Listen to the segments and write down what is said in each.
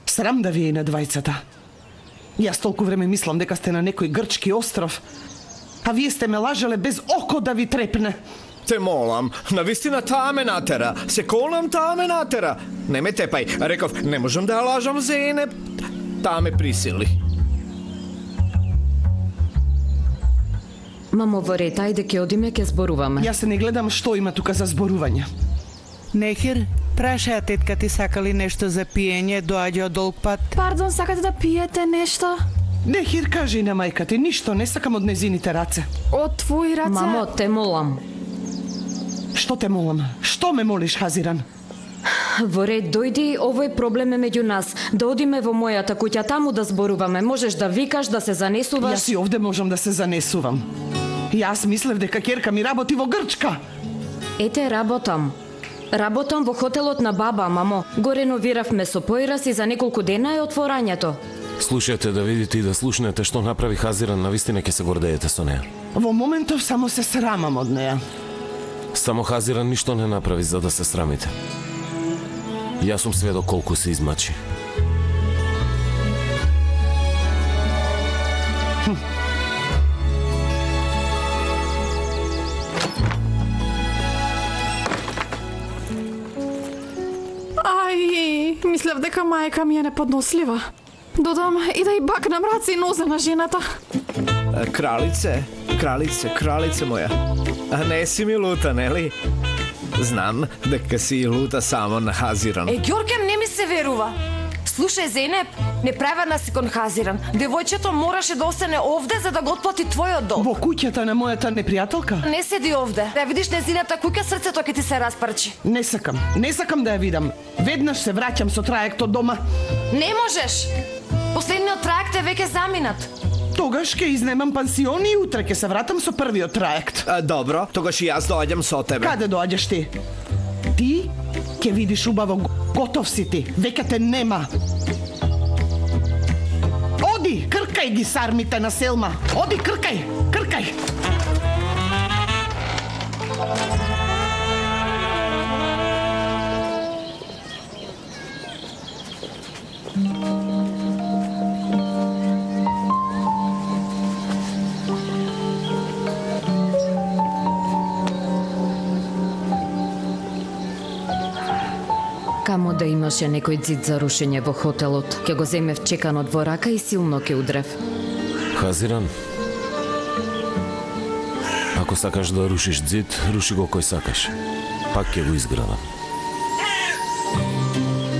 Срам да ви е на двајцата. Јас толку време мислам дека сте на некој грчки остров, а вие сте ме лажеле без око да ви трепне. Те молам, навистина таа ме натера. Се колам таа ме натера. Не ме тепај. Реков, не можам да ја лажам Зейнеп. Таа ме присили. Мамо, во ред, ајде ке одиме, ке зборуваме. Јас се не гледам што има тука за зборување. Нехир, прашаја тетка ти сака ли нешто за пиење, доаѓа од долг пат. Пардон, сакате да пиете нешто? Нехир, кажи на мајка ти, ништо не сакам од незините раце. Од твои раце? Мамо, те молам. Што те молам? Што ме молиш, Хазиран? Во ред, дојди, овој проблем е меѓу нас. Да одиме во мојата куќа, таму да зборуваме. Можеш да викаш, да се занесуваш. Јас и овде можам да се занесувам. Јас мислев дека ќерка ми работи во Грчка. Ете, работам. Работам во хотелот на баба, мамо. Го реновиравме со појрас и за неколку дена е отворањето. Слушајте да видите и да слушнете што направи Хазиран, навистина ќе се гордеете со неа. Во моментов само се срамам од неа. Само Хазиран ништо не направи за да се срамите. Јас сум сведок колку се измачи. Ај, мислев дека мајка ми е неподнослива. Додам и да и бакнам раце и нозе на жената. Кралице, кралице моја. А не си ми лута, нели? Знам дека си лута само на Хазиран. Ѓоргем, не ми се верува. Слушај, Зейнеп, неправедна си кон Хазиран. Девојчето мораше да остане овде за да го отплати твојот долг. Во куќата на мојата непријателка? Не седи овде. Да видиш незината куќа, срцето ќе ти се распарчи. Не сакам да ја видам. Веднаш се враќам со траектот дома. Не можеш. Последниот траект е веќе заминат. Тогаш ќе изнемам пансион и утре ќе се вратам со првиот траект. Добро, тогаш и јас доаѓам со тебе. Каде доаѓаш ти? Ти ќе видиш убаво, готов си ти. Веќе те нема. Оди, кркај ги сармите на Селма. Оди, кркај. Камо да имаше некој ѕид за рушење во хотелот. Ќе го земев чеканот во рака и силно ќе удрев. Хазиран, ако сакаш да рушиш ѕид, руши го кој сакаш. Пак ќе го изградам.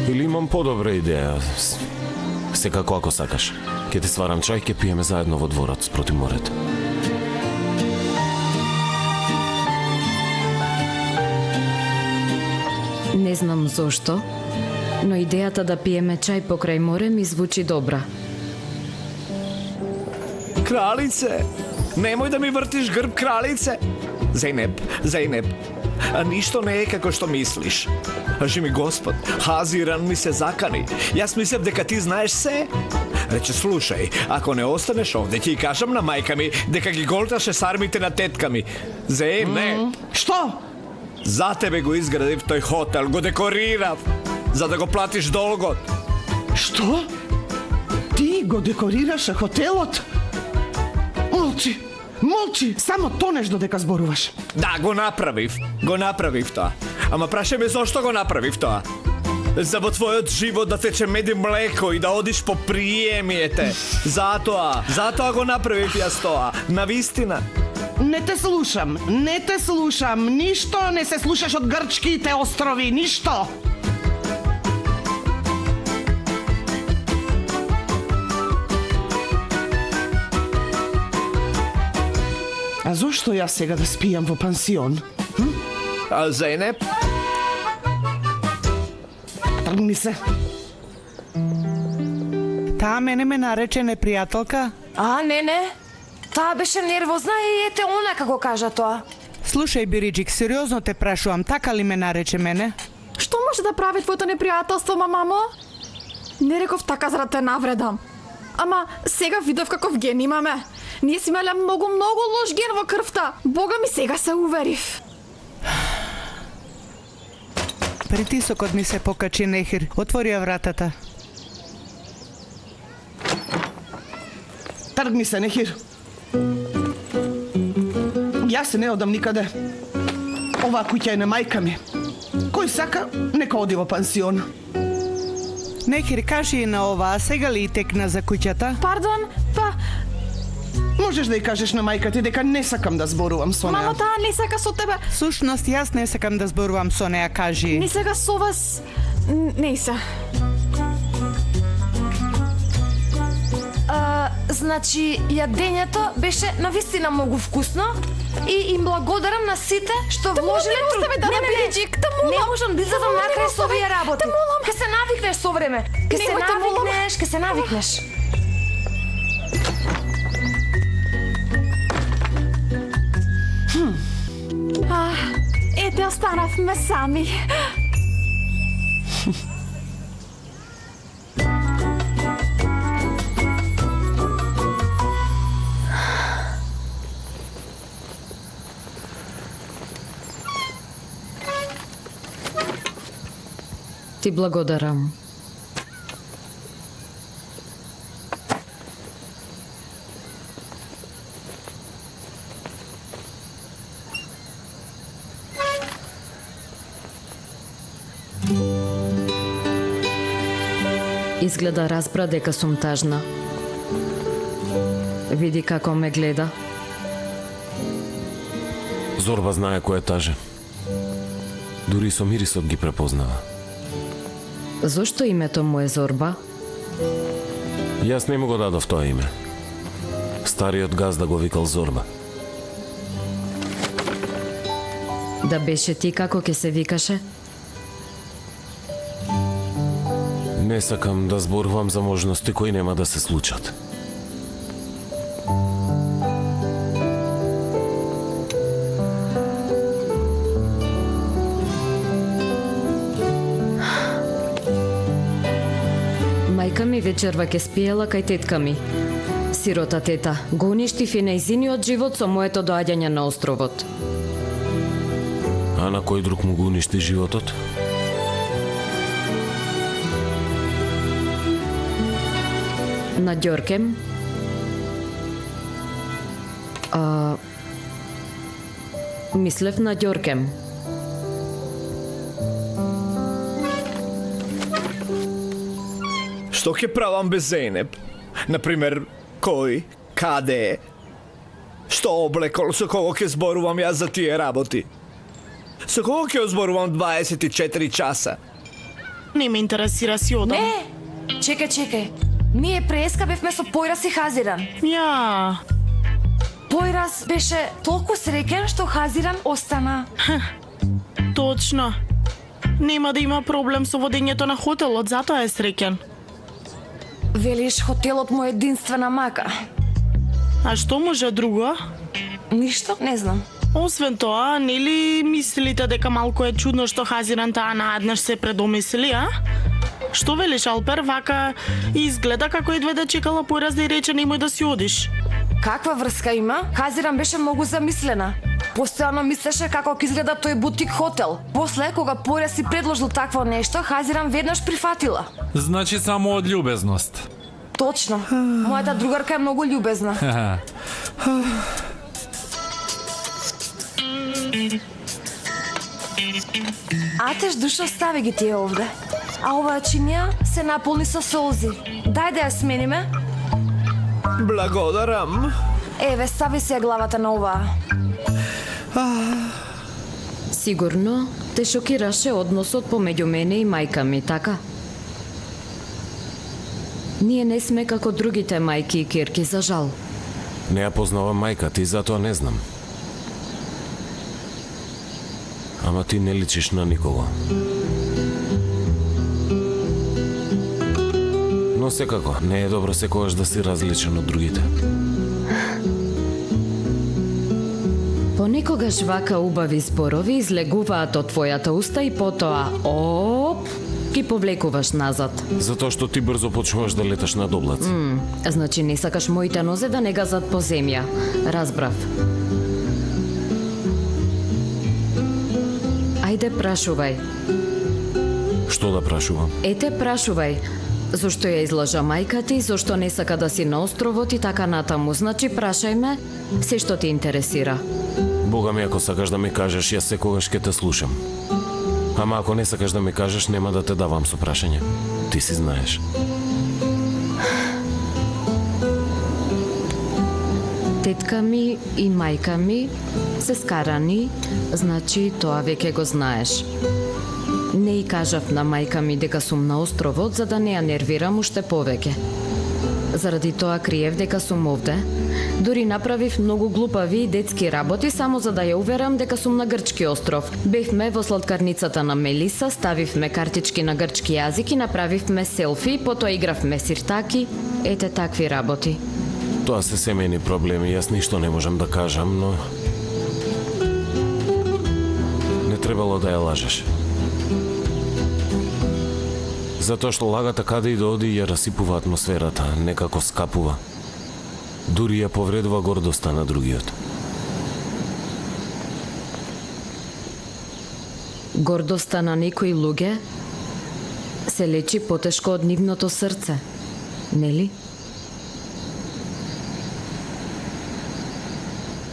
Или имам подобра идеја. Секако ако сакаш. Ќе ти сварам чај, ќе пиеме заедно во дворот спроти морето. Не знам зошто, но идејата да пиеме чај покрај море ми звучи добра. Кралице, немој да ми вртиш грб, кралице. Зейнеп, а ништо не е како што мислиш. Кажи ми Господ, Хазиран ми се закани. Јас мислев дека ти знаеш се. Рече, слушај, ако не останеш овде, ќе кажам на мајка ми дека ги голташе сармите на тетка ми. Зейнеп. Што? За тебе го изградив тој хотел, го декорирав, за да го платиш долгот. Што? Ти го декорираше хотелот? Молчи, само тонеш додека зборуваш. Да, го направив тоа. Ама прашај ме зошто го направив тоа? За во твојот живот да тече мед и млеко и да одиш по приемиете. Затоа го направив јас тоа. Навистина. Не те слушам. Ништо не се слушаш од грчките острови, ништо. А зошто јас сега да спијам во пансион? А Зейнеп? Тргни се. Таа мене ме нарече непријателка? Не. Таа беше нервозна и ете она како кажа тоа. Слушај, Бириджик, сериозно те прашувам, така ли ме нарече мене? Што може да прави твоето непријателство, мамо? Не реков така за да те навредам. Ама сега видов каков ген имаме. Ние си имале многу лош ген во крвта. Бога ми сега се уверив. Притисокот ми се покачи, Нехир. Отвори ја вратата. Тргни се, Нехир. Јас се не одам никаде. Оваа куќа е на мајка ми. Кој сака, нека оди во пансион. Нехир, кажи и на ова, сега ли и текна за куќата? Пардон, па... Можеш да ја кажеш на мајка ти дека не сакам да зборувам со неа. Мамо, таа не сака со тебе. Сушност, јас не сакам да зборувам со неа, кажи. Не сака со вас. Не се. Значи, јадењето беше навистина многу вкусно и им благодарам на сите што вложиле труд. Остави да набириџик, те молам. Не можам да излезам накрај со овие работи. Те молам. Ке се навикнеш со време. Ке се Немој, те молам. навикнеш, ке се навикнеш. Ете, останавме сами. Ти благодарам. Изгледа разбра дека сум тажна. Види како ме гледа. Зорба знае кој е тажен. Дури и со мирисот ги препознава. Зошто името му е Зорба? Јас не му го дадов тоа име. Стариот газда го викал Зорба. Да беше ти како ќе се викаше? Не сакам да зборувам за можности кои нема да се случат. Мајка ми вечерва ке спиела кај тетка ми. Сирота тета, го уништив и нејзиниот живот со моето доаѓање на островот. А на кој друг му го уништи животот? На Ѓоркем. Мислев на Ѓоркем. Што ќе правам без Зейнеп? Например, кој, каде, што облекол, со кого ќе зборувам јас за тие работи? Со кого ќе зборувам 24 часа? Не ме интересира, си одам. Не! Чекај. Ние преска бевме со Појрас и Хазиран. Ја, Појрас беше толку среќен што Хазиран остана. точно. Нема да има проблем со водењето на хотелот, затоа е среќен. Велиш, хотелот му е единствена мака. А што може друго? Ништо, не знам. Освен тоа, нели мислите дека малку е чудно што Хазиран таа наеднаш се предомисли, а? Што велиш, Алпер, вака изгледа како едве да чекала Појрас да ѝ рече немој да си одиш. Каква врска има? Хазиран беше многу замислена. Постојано мислеше како ќе изгледа тој бутик хотел. После, кога Појрас си предложил такво нешто, Хазиран веднаш прифатила. Значи само од љубезност. Точно. Мојата другарка е многу љубезна. Атеш, душо, стави ги тие овде. А оваа чинија се наполни со солзи. Дај да ја смениме. Благодарам. Еве, стави се главата на оваа. Сигурно те шокираше односот помеѓу мене и мајка ми, така? Ние не сме како другите мајки и кирки, за жал. Не ја познавам мајка ти, затоа не знам. Ама ти не личиш на никого. Но секако, не е добро секогаш да си различен од другите. Понекогаш вака убави зборови излегуваат од твојата уста и потоа, оп, ги повлекуваш назад. Затоа што ти брзо почнуваш да леташ над облаци. Значи не сакаш моите нозе да не газат по земја. Разбрав. Ајде, прашувај. Што да прашувам? Ете, прашувај. Зошто ја излажа мајка ти, зошто не сака да си на островот и така натаму. Значи, прашај ме, се што ти интересира. Бога ми, ако сакаш да ми кажеш, јас секогаш ќе те слушам. Ама ако не сакаш да ми кажеш, нема да те давам со прашање. Ти си знаеш. Тетка ми и мајка ми се скарани, значи тоа веќе го знаеш. Не и кажав на мајка ми дека сум на островот за да не ја нервирам уште повеќе. Заради тоа криев дека сум овде. Дури направив многу глупави и детски работи само за да ја уверам дека сум на грчки остров. Бевме во сладкарницата на Мелиса, ставивме картички на грчки јазик и направивме селфи, потоа игравме сиртаки, ете такви работи. Тоа се семејни проблеми, јас ништо не можам да кажам, но... Не требало да ја лажеш. Затоа што лагата каде и да оди ја расипува атмосферата, некако скапува. Дури ја повредува гордоста на другиот. Гордоста на некои луѓе се лечи потешко од нивното срце, нели?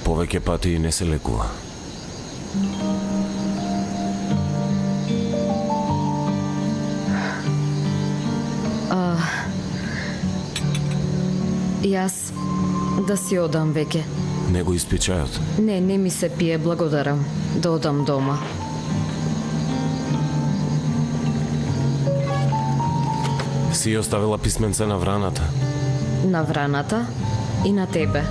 Повеќе пати не се лекува. Јас да си одам веќе. Не го испи чајот. Не ми се пие, благодарам. Да одам дома. Си оставила писменце на враната. На враната и на тебе.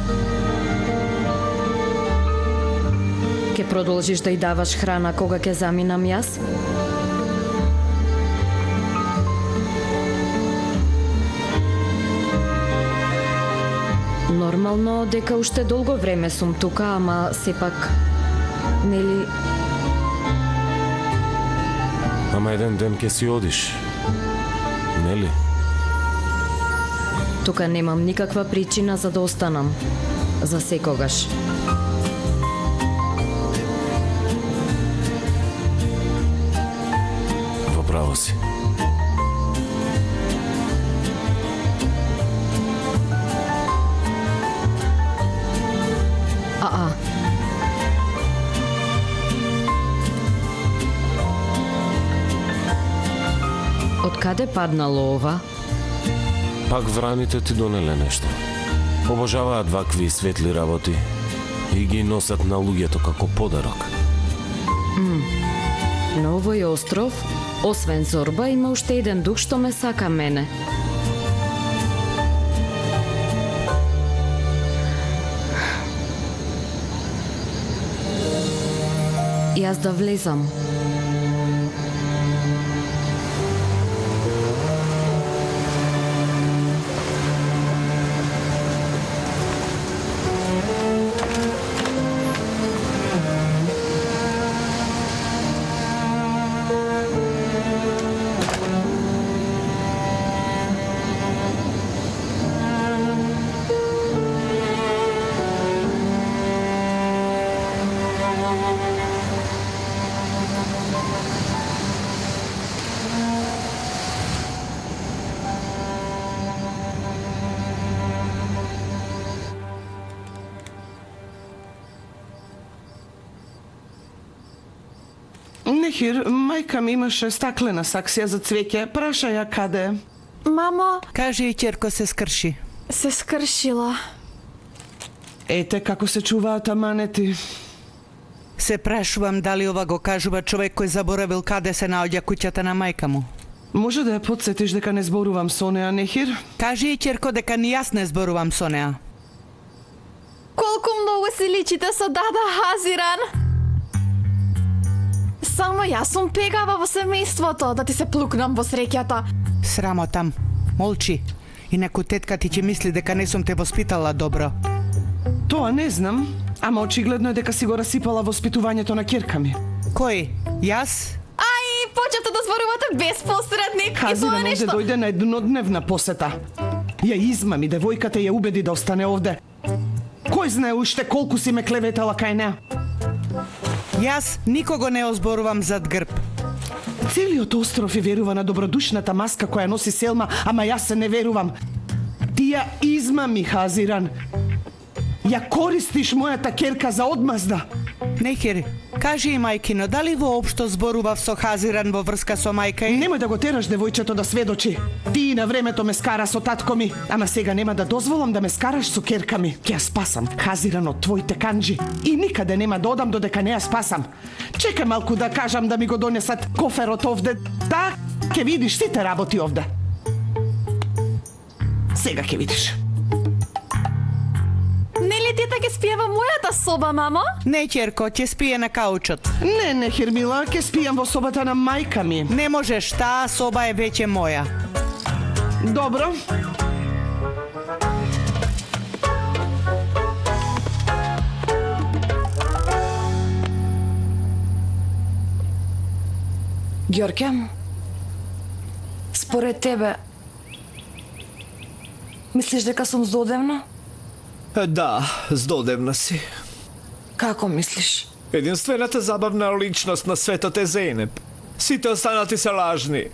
Ке продолжиш да ја даваш храна кога ќе заминам јас? Нормално дека уште долго време сум тука, ама сепак, нели... Ама еден ден ќе си одиш. Нели? Тука немам никаква причина за да останам. За секогаш. Во право си. Од каде паднало ова? Пак враните ти донеле нешто. Обожаваат вакви светли работи и ги носат на луѓето како подарок. На овој остров, освен Зорба, има уште еден дух што ме сака мене. Јас да влезам. Нехир, мајка ми имаше стаклена саксија за цвеќе. Праша ја каде. Мамо, Кажи и ќерко се скрши. се скршила. Ете како се чуваат аманети. Се прашувам дали ова го кажува човек кој заборавил каде се наоѓа куќата на мајка му. Може да ја подсетиш дека не зборувам со неа, Нехир? Кажи и ќерко дека ни јас не зборувам со неа. Колку многу си личите со Дада Хазиран. Само јас сум пегава во семејството, да ти се плукнам во среќата. Срамотам. Молчи. Инаку тетка ти ќе мисли дека не сум те воспитала добро. Тоа не знам, ама очигледно е дека си го расипала воспитувањето на ќерка ми. Кој? Јас? Ај, почнете да зборувате без посредник и тоа Хазиран овде нешто. дојде на еднодневна посета. Ја измами девојката и ја убеди да остане овде. Кој знае уште колку си ме клеветала кај неа? Јас никого не озборувам зад грб. Целиот остров е верува на добродушната маска која носи Селма, ама јас се не верувам. Ти ја измами, Хазиран. Ја користиш мојата керка за одмазда. Нехер, кажи и мајкино, дали воопшто зборував со Хазиран во врска со мајка и... Немој да го тераш девојчето да сведочи. Ти на времето ме скара со татко ми, ама сега нема да дозволам да ме скараш со керка ми. Ќе ја спасам, Хазиран, од твоите канџи. И никаде нема да одам додека не ја спасам. Чекај малку да кажам да ми го донесат коферот овде. Да, ќе видиш сите работи овде. Сега ќе видиш. Нели тета ќе спие во мојата соба, мамо? Не, ќерко, ќе спие на каучот. Не, Хермила, ќе спијам во собата на мајка ми. Не можеш, таа соба е веќе моја. Добро. Ѓорке, според тебе, мислиш дека сум злодевна? Да, злодевна си. Како мислиш? Единствената забавна личност на светот е Зейнеп. Сите останати се лажни.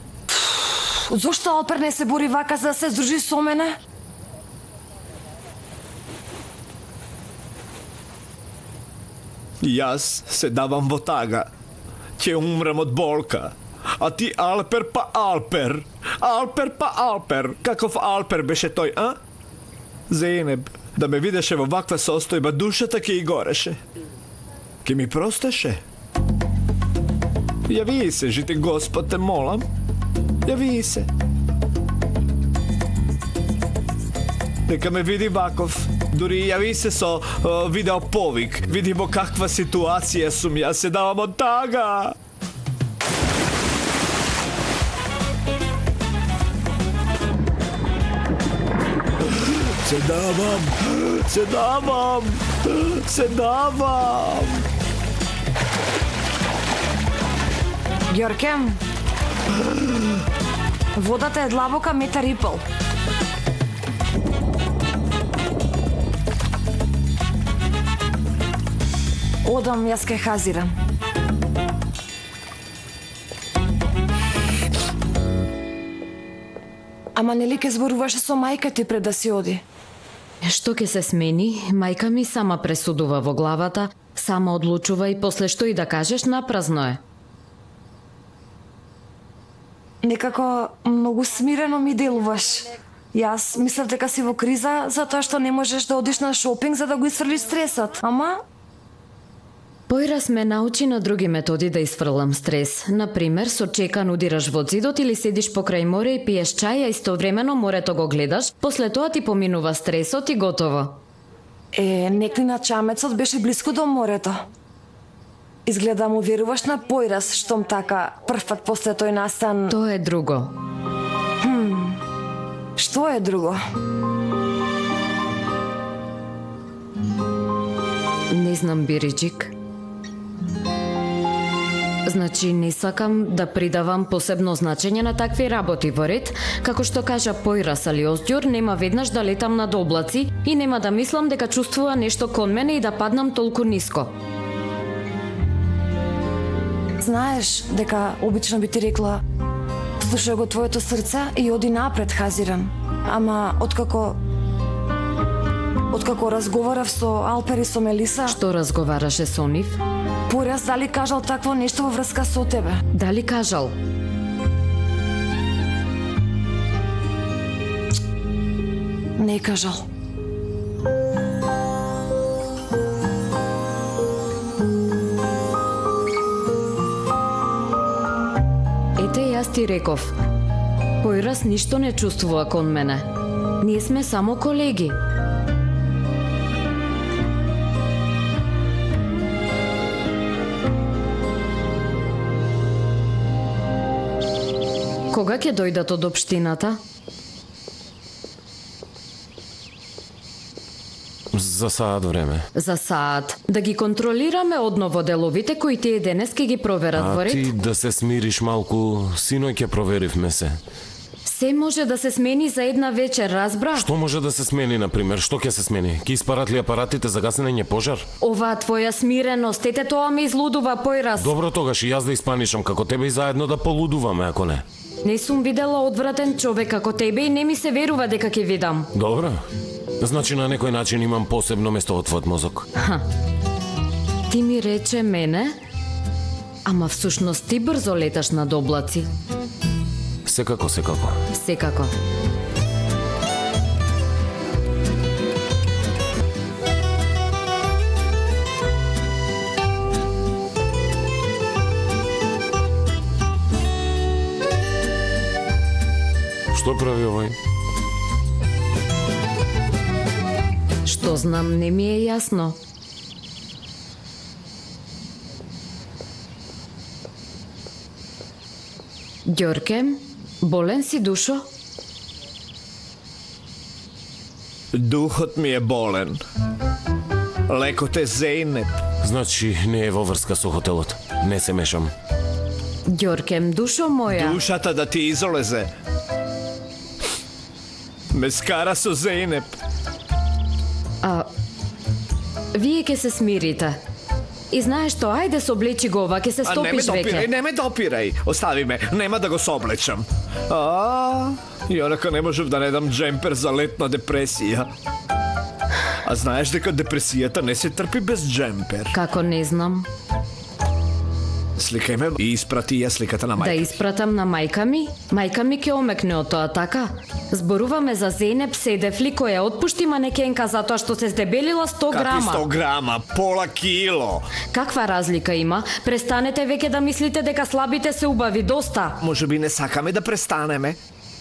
Зошто Алпер не се бори вака за да се здружи со мене? Јас се давам во тага. Ќе умрам од болка. А ти Алпер па Алпер. Алпер па Алпер. Каков Алпер беше тој, а? Зейнеп, да ме видеше во ваква состојба, душата ќе и гореше. Ке ми простеше. Јави се, жити Господ, те молам. Јави се. Нека ме види ваков. Дури јави се со видеоповик. Види во каква ситуација сум, јас се давам од тага. Се давам. Ѓорке, водата е длабока метар и пол. Одам, јас ке Хазиран. Ама нели ке зборуваше со мајка ти пред да си оди? Што ќе се смени, мајка ми сама пресудува во главата, сама одлучува и после што и да кажеш, напразно е. Некако многу смирено ми делуваш. Јас мислев дека си во криза затоа што не можеш да одиш на шопинг за да го исфрлиш стресот. Ама Појрас ме научи на други методи да isfрлам стрес. Например, со чекан удираш во зидот или седиш покрај море и пиеш чај, а истовремено морето го гледаш, после тоа ти поминува стресот и готово. Неклина чамецот беше блиску до морето. Изгледа му веруваш на Појрас, штом така првпат после тој настан. Тоа е друго. Што е друго? Не знам, Бириджик. Значи, не сакам да придавам посебно значење на такви работи во ред, како што кажа Појрас али Оздјор, нема веднаш да летам над облаци и нема да мислам дека чувствува нешто кон мене и да паднам толку ниско. Знаеш дека обично би ти рекла слушај го твоето срце и оди напред, Хазиран. Ама откако разговарав со Алпер и со Мелиса... Што разговараше со нив? Појрас дали кажал такво нешто во врска со тебе? Дали кажал? Не кажал. Ете, јас ти реков. Појрас ништо не чувствува кон мене. Ние сме само колеги. Кога ќе дојдат од општината? За саат време. За саат. Да ги контролираме одново деловите кои тие денес ке ги проверат во А ред. ти да се смириш малку, синој ќе проверивме се. Се може да се смени за една вечер, разбра? Што може да се смени, например? Што ќе се смени? Ќе испарат ли апаратите за гасење пожар? Оваа твоја смиреност, ете тоа ме излудува појраз. Добро, тогаш и јас да испанишам како тебе и заедно да полудуваме, ако не. Не сум видела одвратен човек како тебе и не ми се верува дека ќе видам. Добро. Значи на некој начин имам посебно место во твојот мозок. Ти ми рече мене, ама всушност ти брзо леташ над облаци. Секако. Секако. Што прави овој? Што знам, не ми е јасно. Ѓорке, болен си душо? Духот ми е болен. Лекот е Зейнеп. Значи не е во врска со хотелот. Не се мешам. Ѓоркем, душо моја. Душата да ти изолезе. Ме скара со Зейнеп. Вие ке се смирите. И знаеш што, ајде соблечи го ова, ке се стопиш веќе. Не ме допирај. Остави ме, нема да го соблечам. Јорака не можев да не дам джемпер за летна депресија. А знаеш дека депресијата не се трпи без джемпер. Како не знам? Сликај ме и испрати ја сликата на Да мајка. испратам на мајка ми? Мајка ми ке омекне од тоа, така? Зборуваме за Зейнеп Седефли која отпушти манекенка затоа што се здебелила 100 Какви грама. 100 грама? Пола кило. Каква разлика има? Престанете веќе да мислите дека слабите се убави, доста. Може би не сакаме да престанеме.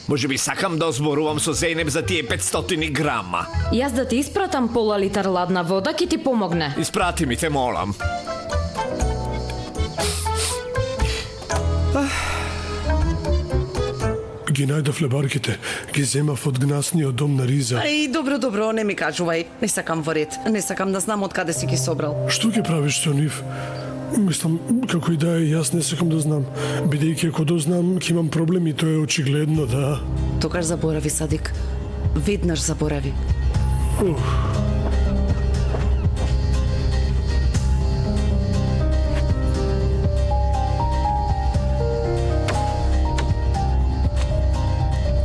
Може би сакам да озборувам со Зейнеп за тие 500 грама. Јас да ти испратам пола литар ладна вода, ќе ти помогне. Испрати ми, те молам. Ги најдов лебарките, ги земав од гнасниот дом на Риза. Ај, добро, не ми кажувај. Не сакам во ред. Не сакам да знам од каде си ги собрал. Што ќе правиш со нив? Мислам, како и да е, јас не сакам да знам. Бидејќи ако дознам, ќе имам проблеми, тоа е очигледно, да. Тогаш заборави, Садик. Веднаш заборави.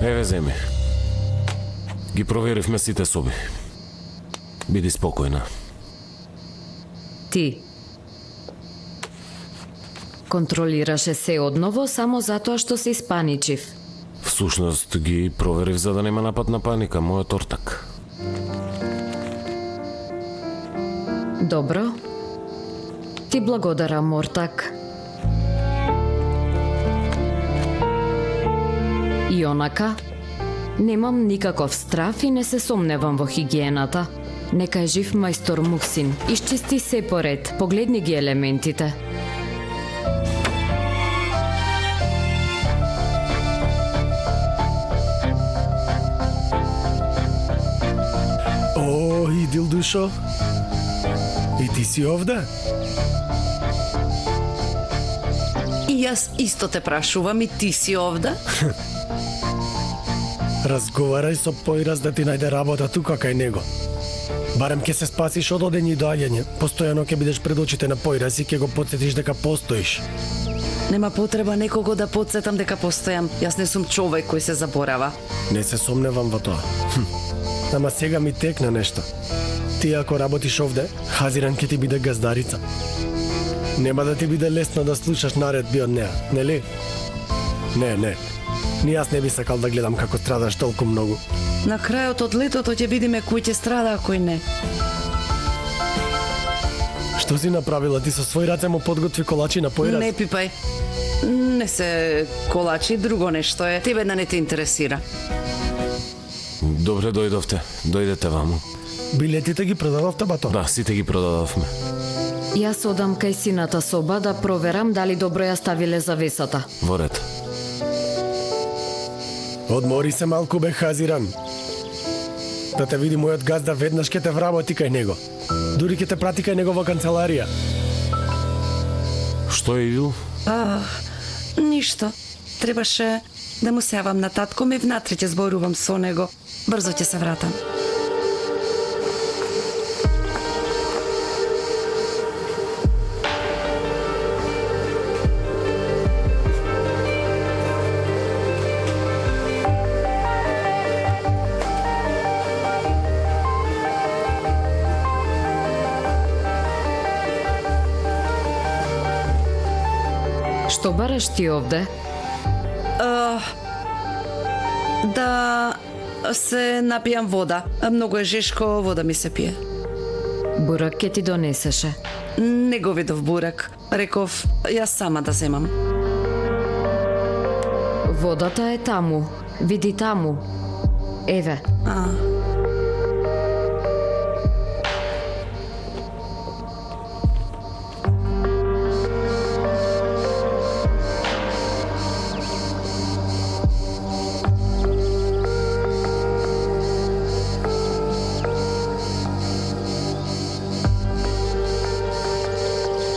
Еве земи. Ги проверивме сите соби. Биди спокојна. Ти контролираше се одново само затоа што се испаничив. Всушност ги проверив за да нема напад на паника, мојот ортак. Добро. Ти благодарам, ортак. И онака, немам никаков страф и не се сомневам во хигиената. Нека е жив мајстор Мухсин. Исчисти се поред. Погледни ги елементите. О, Идил душо. И ти си овде? И јас исто те прашувам и ти си овде? Разговарај со Појраз да ти најде работа тука кај него. Барем ќе се спасиш од одење и доаѓање. Постојано ќе бидеш пред очите на Појраз и ќе го потсетиш дека постоиш. Нема потреба некого да потсетам дека постојам. Јас не сум човек кој се заборава. Не се сомневам во тоа. Ама сега ми текна нешто. Ти ако работиш овде, Хазиран ќе ти биде газдарица. Нема да ти биде лесно да слушаш наредби од неа, нели? Не. Ни јас не би сакал да гледам како страдаш толку многу. На крајот од летото ќе видиме кој ќе страда, а кој не. Што си направила ти со свој раце му подготви колачи на Појраз? Не пипај. Не се колачи, друго нешто е. Тебе да не те интересира. Добре дојдовте. Дојдете ваму. Билетите ги продадовте, бато? Да, сите ги продадовме. Јас одам кај сината соба да проверам дали добро ја ставиле завесата. Во ред. Одмори се малку, бе, Хазиран. Да те види мојот газда, веднаш ќе те вработи кај него. Дури ќе те прати кај него во канцеларија. Што е Идил? Ништо. Требаше да му се јавам на татко ми, внатре ќе зборувам со него. Брзо ќе се вратам. Што бараш ти овде? Да се напијам вода. Многу е жешко, вода ми се пие. Бурак ке ти донесеше. Не го видов бурак. Реков, јас сама да земам. Водата е таму. Види таму. Еве.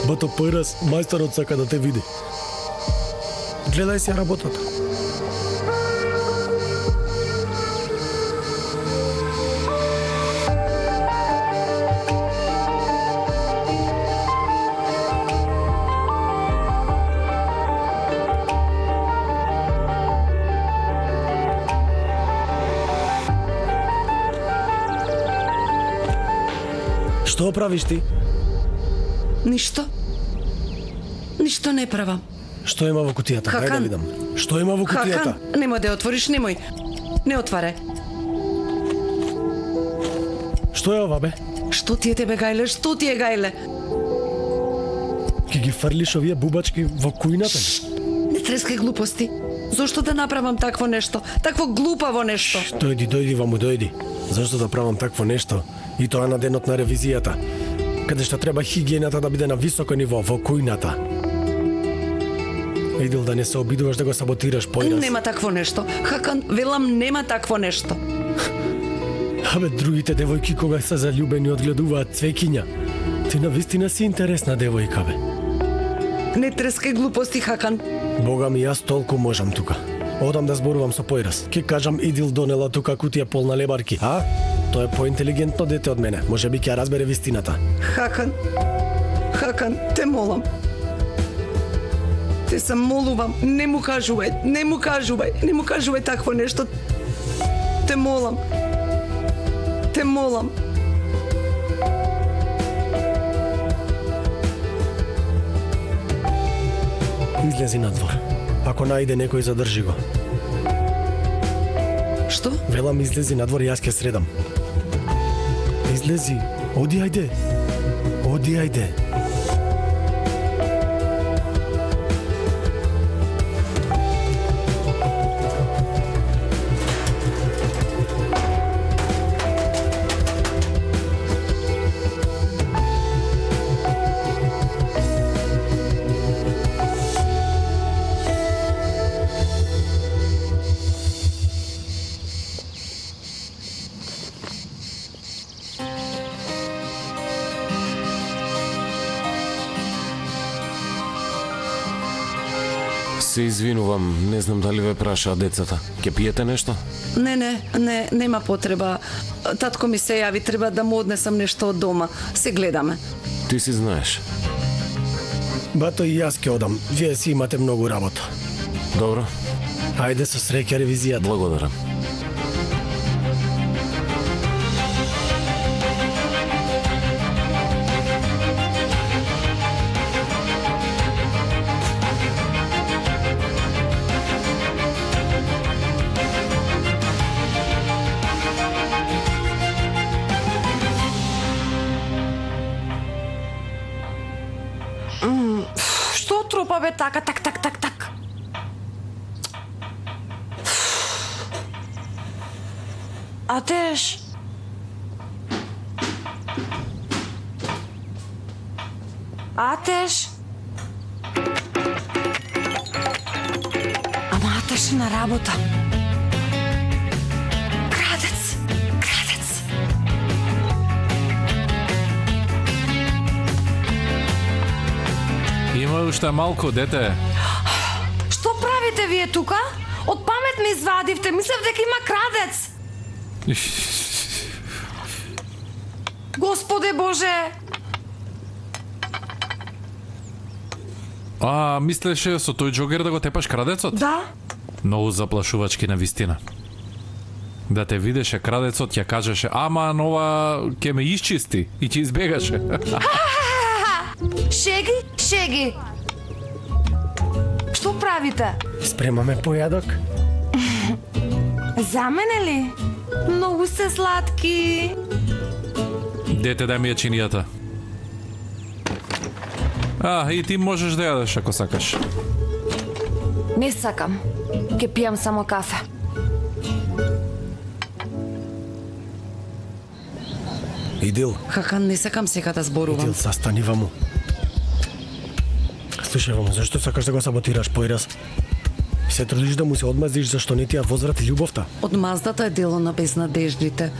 Бато Пойрас, мајсторот сака да те види. Гледај си работата. Што правиш ти? Ништо. Ништо не правам. Што има во кутијата? Дај да видам. Што има во кутијата? Хакан, немој да ја отвориш, немој. Не отварај. Што е ова, бе? Што ти е тебе, Гајле? Што ти е, Гајле? Ке ги фрлиш овие бубачки во кујната? Не трескај глупости. Зошто да направам такво нешто? Такво глупаво нешто? Дојди, ваму, дојди. Зашто да правам такво нешто? И тоа на денот на ревизијата, каде што треба хигиената да биде на високо ниво во кујната. Идил да не се обидуваш да го саботираш Пойрас. Нема такво нешто. Хакан, велам, нема такво нешто. Абе, другите девојки кога се заљубени одгледуваат цвеќиња. Ти навистина си интересна девојка, бе. Не трескај глупости, Хакан. Бога ми, јас толку можам тука. Одам да зборувам со Пойрас. Ке кажам, Идил донела тука кутија полна лебарки, а? Тоа е поинтелигентно дете од мене. Може би ќе ја разбере вистината. Хакан, те молам. Те се молувам, не му кажувај такво нешто. Те молам. Излези надвор. Ако најде некој, задржи го. Што? Велам, излези надвор и јас ќе средам. Излези. Оди, ајде. Се извинувам, не знам дали ве прашаа децата. Ке пиете нешто? Нема потреба. Татко ми се јави, треба да му однесам нешто од дома. Се гледаме. Ти си знаеш. Бато, и јас ке одам. Вие си имате многу работа. Добро. Ајде со среќа ревизијата. Благодарам. Што трупа бе така, так. Атеш. Ама Атеш е на работа. Крадец. уште малку, дете. Што правите вие тука? Од памет ме извадивте, мислев дека има крадец. Господе Боже! Мислеше со тој джогер да го тепаш крадецот? Да. Многу заплашувачки на вистина. Да те видеше крадецот, ќе кажеше, ама нова ќе ме исчисти и ќе избегаше. Шеги, шеги. Што правите? Спремаме појадок. За мене ли? Многу се сладки. Дете, дај ми ја чинијата. И ти можеш да јадеш ако сакаш. Не сакам. Ке пијам само кафе. Идил. Хакан, не сакам сега да зборувам. Идил, застани ваму. Слушај ваму, зашто сакаш да го саботираш појраз? Се трудиш да му се одмаздиш зашто не ти ја возврати љубовта? Одмаздата е дело на безнадеждите.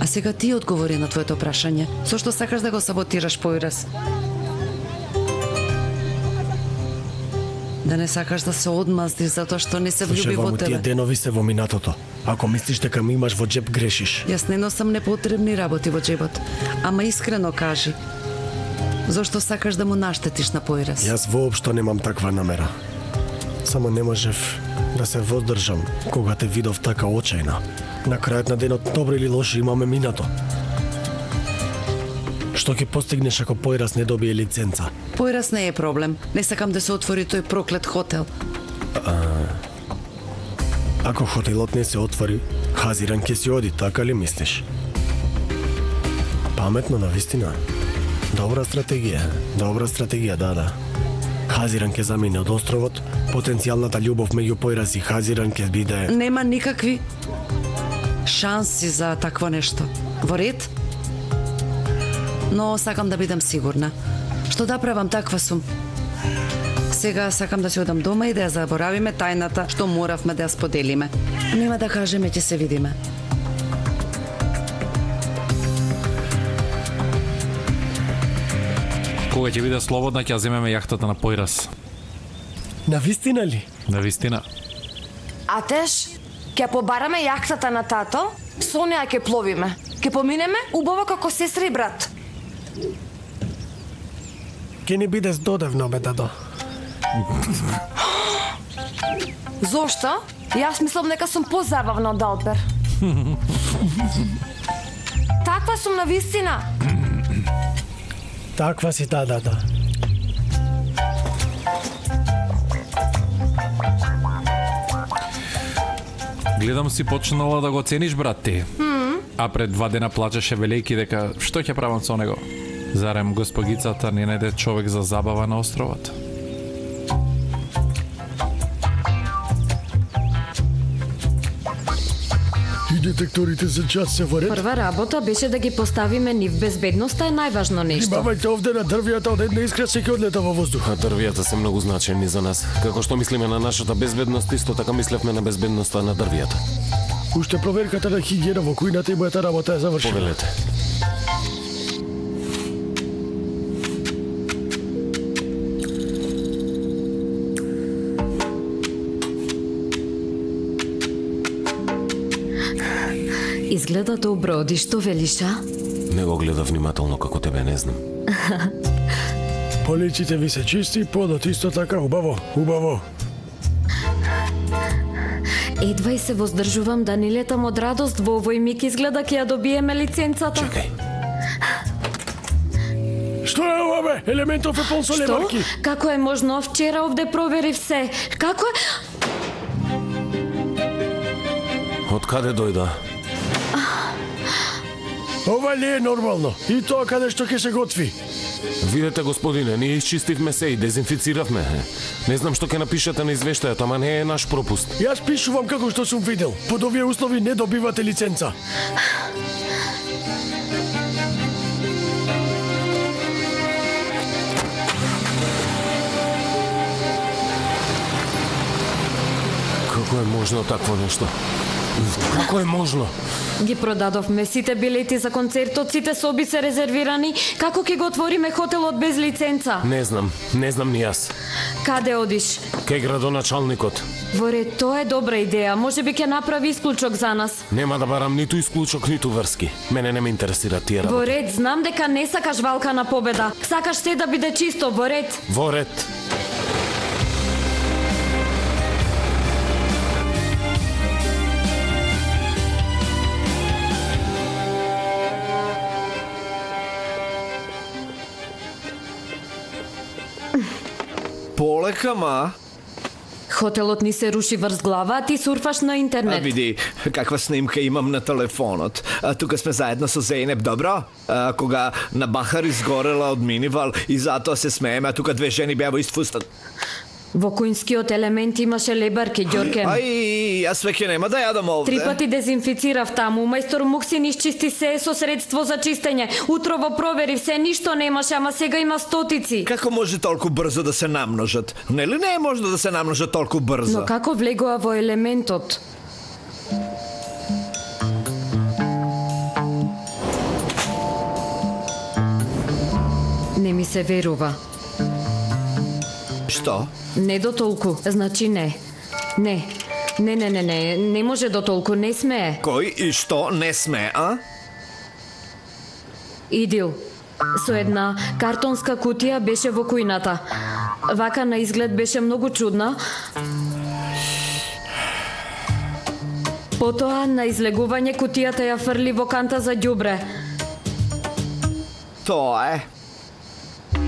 А сега ти одговори на твоето прашање. Зошто сакаш да го саботираш појраз? Да не сакаш да се одмаздиш затоа што не се влюби во тие тебе. денови се во минатото. Ако мислиш дека ми имаш во джеб, грешиш. Јас не носам непотребни работи во джебот. Ама искрено кажи. Зошто сакаш да му наштетиш на појраз? Јас воопшто немам таква намера. Само не можев да се воздржам кога те видов така очајна. На крајот на денот, добро или лошо, имаме минато. Што ќе постигнеш ако појраз не добие лиценца? Појраз не е проблем. Не сакам да се отвори тој проклет хотел. Ако хотелот не се отвори, Хазиран ќе си оди, така ли мислиш? Паметно, навистина. Добра стратегија, да. Хазиран ќе замине од островот, потенцијалната љубов меѓу појраз и Хазиран ќе биде... Нема никакви шанси за такво нешто. Во ред? Но сакам да бидам сигурна. Што да правам, таква сум. Сега сакам да си одам дома и да ја заборавиме тајната што моравме да ја споделиме. Нема да кажеме, ќе се видиме. Кога ќе биде слободна, ќе ја земеме јахтата на појраз. Навистина ли? Навистина. Атеш, ќе побараме јахтата на тато, со неа ќе пловиме. Ќе поминеме убаво како сестра и брат. Ке ни биде здодевно, бе, дадо. Зошто? Јас мислам дека сум позабавна од Алпер. Таква сум навистина. Таква си, да. Гледам си почнала да го цениш, брат ти. А пред 2 дена плачеше велејки дека што ќе правам со него? Зарем госпогицата не најде човек за забава на островот? И детекторите за час се во ред? Прва работа беше да ги поставиме нив. Безбедноста е најважно нешто. Внимавајте овде на дрвијата, од една искра се ќе одлета во воздух. Дрвијата се многу значени за нас. Како што мислиме на нашата безбедност, исто така мислевме на безбедноста на дрвијата. Уште проверката на хигиена во кујната и мојата работа е завршена. Повелете. Изгледа добро, оди што велиш, а? Не го гледа внимателно како тебе, не знам. Полиците ви се чисти, подот исто така, убаво. Едва и се воздржувам да не летам од радост, во овој миг изгледа ќе ја добиеме лиценцата. Чекај. Што е ова, бе? Елементов е пол со лемарки. Како е можно? Вчера овде проверив се. Како е? Од каде дојда? Ова не е нормално. И тоа каде што ќе се готви. Видете, господине, ние исчистивме се и дезинфициравме. Не знам што ќе напишете на извештајот, ама не е наш пропуст. Јас пишувам како што сум видел. Под овие услови не добивате лиценца. Како е можно такво нешто? Како е можно? Ги продадовме сите билети за концертот, сите соби се резервирани. Како ќе го отвориме хотелот без лиценца? Не знам ни јас. Каде одиш? Кај градоначалникот. Воре, тоа е добра идеја. Може би ќе направи исклучок за нас. Нема да барам ниту исклучок, ниту врски. Мене не ме интересира тие работи. Во ред, знам дека не сакаш валка на победа. Сакаш се да биде чисто, во ред. Во ред. Полека, ма. Хотелот ни се руши врз глава, а ти сурфаш на интернет. Види, каква снимка имам на телефонот. Тука сме заедно со Зейнеп, добро? Кога на Бахар изгорела од минивал и затоа се смееме, а тука две жени беа во ист фустан. Во кујнскиот елемент имаше лебарки, Ѓорке. Ај, јас веќе нема да јадам овде. 3 пати дезинфицирав таму, мајстор Муксин исчисти се со средство за чистење. Утрово проверив се, ништо немаше, ама сега има стотици. Како може толку брзо да се намножат? Нели не е можно да се намножат толку брзо? Но како влегоа во елементот? Не ми се верува. Што? Не до толку, значи не. Не може до толку, не смее. Кој и што не сме, а? Идил. Со една картонска кутија беше во кујната. Вака на изглед беше многу чудна. Потоа на излегување кутијата ја фрли во канта за ѓубре. Тоа е.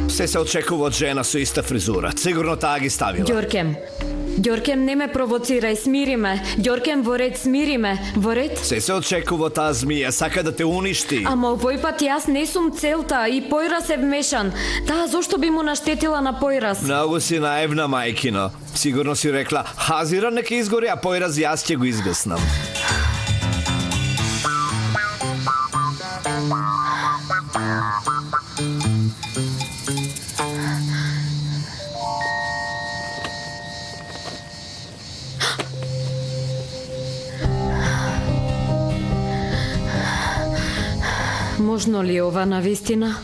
Се очекува од жена со иста фризура. Сигурно таа ги ставила. Ѓоркем, не ме провоцирај, смири ме. Ѓоркем, во ред, смири ме. Во ред? Се очекува таа змија, сака да те уништи. Ама овој пат јас не сум целта и Појрас е вмешан. Таа зошто би му наштетила на Појрас? Многу си наивна, мајкино. Сигурно си рекла, Хазира нека изгори, а Појрас јас ќе го изгаснам. Можно ли ова на вистина?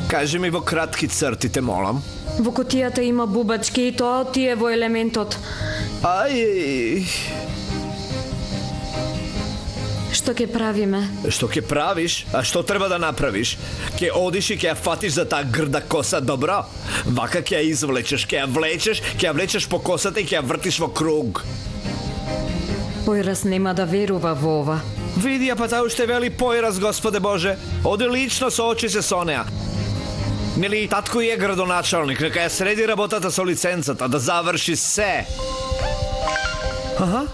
Кажи ми во кратки црти, те молам. Во кутијата има бубачки и тоа тие во елементот. Ај. Што ќе правиме? Што ќе правиш? А што треба да направиш? Ќе одиш и ќе ја фатиш за таа грда коса, добро? Вака ќе ја извлечеш, ќе ја влечеш по косата и ќе ја вртиш во круг. Појрас нема да верува во ова. Види, а па таа уште вели Појрас, Господе Боже. Оди лично соочи се со неа. Нели татко е градоначалник, нека ја среди работата со лиценцата, да заврши се. Аха.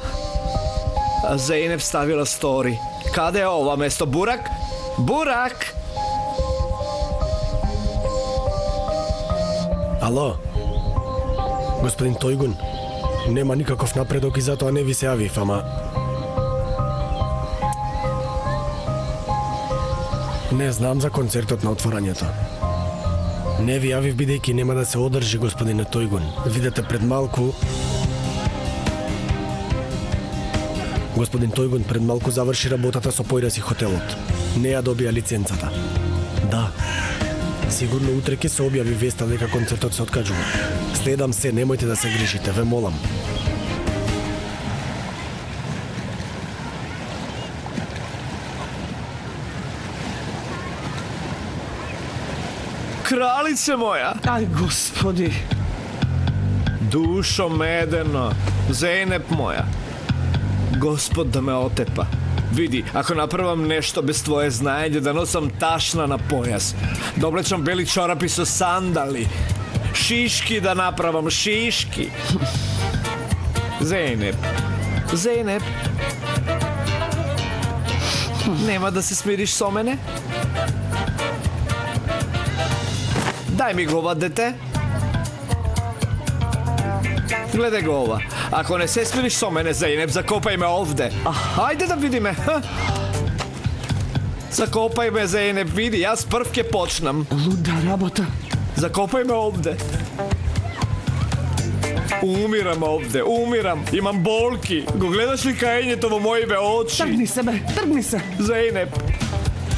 А Зейнеп ставила стори. Каде е ова место? Бурак? Бурак! Ало? Господин Тојгун, нема никаков напредок и затоа не ви се јавив, ама... Не знам за концертот на отворањето. Не ви јавив бидејќи нема да се одржи, господине Тојгун. Видете, пред малку... Господин Тојгун пред малку заврши работата со Појрас и хотелот. Не ја добија лиценцата. Да. Сигурно утре ќе се објави веста дека концертот се откажува. Следам се, немојте да се грижите, ве молам. Кралице моја! Ај, господи! Душо медено, Зейнеп моја. Господ да ме отепа. Види, ако направам нешто без твое знаење, да носам ташна на појас, да облечам бели чорапи со сандали, шишки да направам, шишки. Зейнеп, Зейнеп, нема да се смириш со мене? Дај ми го ова, дете. Гледај го ова. Ако не се смириш со мене, Зейнеп, закопај ме овде. Хајде да видиме. Закопај ме, Зейнеп, види, јас прв ќе почнам. Луда работа. Закопај ме овде. Umiram ovde, umiram. Imam bolki. Го гледаш ли каењето во моите очи? Тргни се, бе, тргни се. Зейнеп,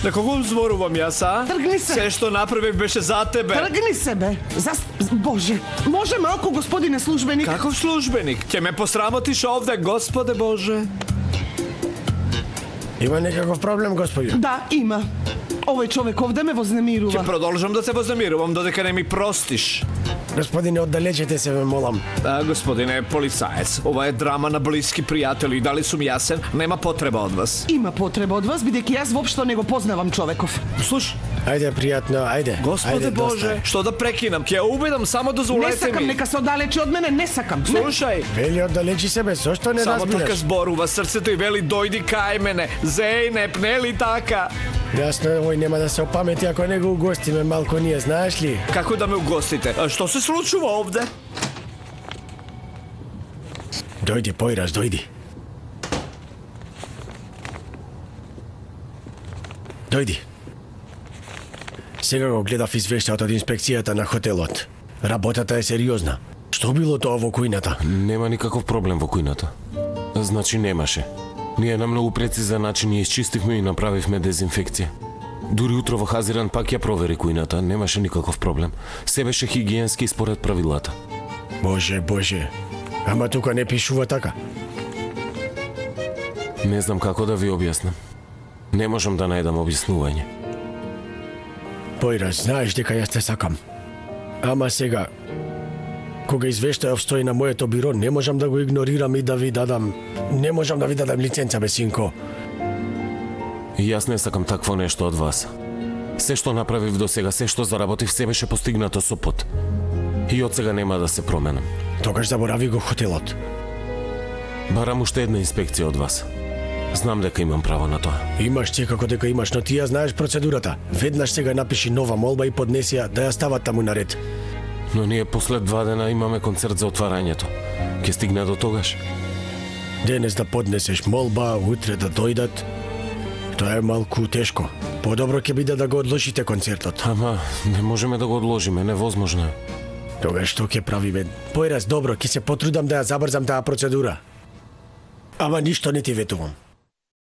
на кого зборувам јас, а? Тргни се. Се што направив беше за тебе. Тргни се, бе. Боже, може малку, господине службеник? Каков службеник? Ќе ме посрамотиш овде, Господе Боже. Има некаков проблем, господи? Да, има. Овој човек овде ме вознемирува. Ќе продолжам да се вознемирувам додека не ми простиш. Господине, оддалечете се, ве молам. Да, господине полицаец, ова е драма на блиски пријатели. Дали сум јасен? Нема потреба од вас. Има потреба од вас, бидејќи јас воопшто не го познавам човеков. Слуш, Ајде, пријатно, ајде. Господе Ајде, Боже, доста е. што да прекинам? Ќе ја убедам, само Не дозволете сакам, ми. нека се оддалечи од мене, не сакам. Не. Слушај, Вели, оддалечи себе, зошто не само така разбираш? зборува срцето и вели дојди кај мене. Зейнеп, нели така? Јасно, овој нема да се опамети ако не го угостиме малку ние, знаеш ли? Како да ме угостите? А што се случува овде? Дојди, Појраш, дојди. Дојди. Сега го гледав извештајот од инспекцијата на хотелот. Работата е сериозна. Што било тоа во кујната? Нема никаков проблем во кујната. Значи немаше. Ние на многу прецизен начин ја исчистивме и направивме дезинфекција. Дури утро во Хазиран пак ја провери кујната, немаше никаков проблем. Се беше хигиенски според правилата. Боже, Боже. Ама тука не пишува така. Не знам како да ви објаснам. Не можам да најдам објаснување. Појраш, знаеш дека јас те сакам. Ама сега, кога извештајов стои на моето биро, не можам да го игнорирам и да ви дадам... Не можам да ви дадам лиценца, бе, синко. И јас не сакам такво нешто од вас. Се што направив до сега, се што заработив, се беше постигнато со пот. И од сега нема да се променам. Тогаш заборави го хотелот. Барам уште една инспекција од вас. Знам дека имам право на тоа. Имаш че како дека имаш, но ти ја знаеш процедурата. Веднаш сега напиши нова молба и поднеси ја да ја стават таму наред. Но ние послед 2 дена имаме концерт за отварањето. Ќе стигне до тогаш. Денес да поднесеш молба, утре да дојдат. Тоа е малку тешко. Подобро ќе биде да го одложите концертот. Ама, не можеме да го одложиме, невозможно е. Тогаш што ќе правиме? Појраз, добро, ќе се потрудам да ја забрзам таа процедура. Ама ништо не ти ветувам.